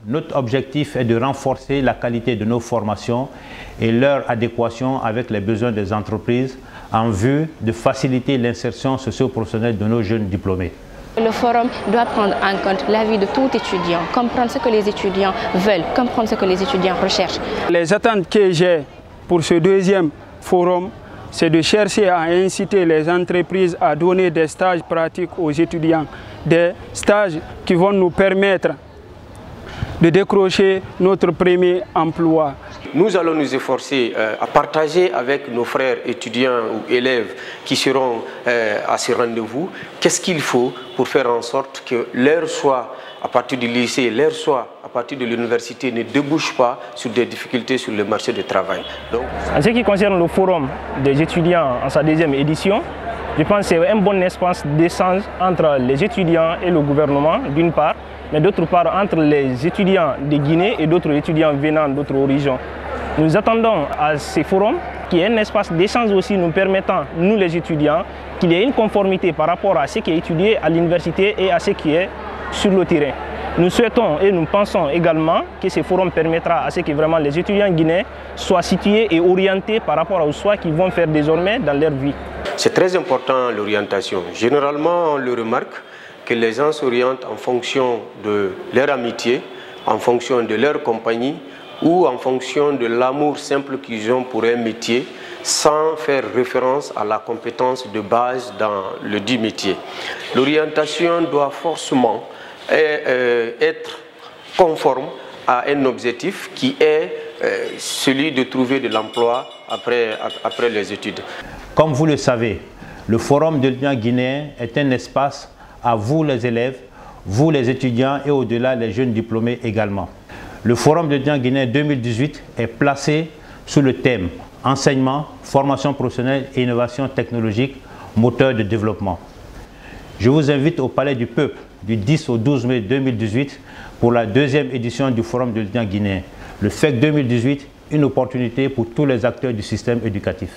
Notre objectif est de renforcer la qualité de nos formations et leur adéquation avec les besoins des entreprises en vue de faciliter l'insertion socio-professionnelle de nos jeunes diplômés. Le forum doit prendre en compte l'avis de tout étudiant, comprendre ce que les étudiants veulent, comprendre ce que les étudiants recherchent. Les attentes que j'ai pour ce deuxième forum, c'est de chercher à inciter les entreprises à donner des stages pratiques aux étudiants, des stages qui vont nous permettre de décrocher notre premier emploi. Nous allons nous efforcer à partager avec nos frères étudiants ou élèves qui seront à ce rendez-vous, qu'est-ce qu'il faut pour faire en sorte que leur choix à partir du lycée, leur choix à partir de l'université ne débouche pas sur des difficultés sur le marché du travail. Donc, en ce qui concerne le forum des étudiants en sa deuxième édition, je pense que c'est un bon espace d'échange entre les étudiants et le gouvernement d'une part, mais d'autre part entre les étudiants de Guinée et d'autres étudiants venant d'autres horizons. Nous attendons à ces forums qu'il y ait un espace d'échange aussi nous permettant, nous les étudiants, qu'il y ait une conformité par rapport à ce qui est étudié à l'université et à ce qui est sur le terrain. Nous souhaitons et nous pensons également que ce forum permettra à ce que vraiment les étudiants guinéens soient situés et orientés par rapport aux choix qu'ils vont faire désormais dans leur vie. C'est très important l'orientation. Généralement, on le remarque que les gens s'orientent en fonction de leur amitié, en fonction de leur compagnie ou en fonction de l'amour simple qu'ils ont pour un métier, sans faire référence à la compétence de base dans le dit métier. L'orientation doit forcément être conforme à un objectif qui est celui de trouver de l'emploi après les études. Comme vous le savez, le Forum de l'étudiant guinéen est un espace à vous les élèves, vous les étudiants et au-delà les jeunes diplômés également. Le Forum de l'étudiant guinéen 2018 est placé sous le thème Enseignement, formation professionnelle et innovation technologique, moteur de développement. Je vous invite au Palais du Peuple du 10 au 12 mai 2018 pour la deuxième édition du Forum de l'étudiant guinéen. Le FEC 2018, une opportunité pour tous les acteurs du système éducatif.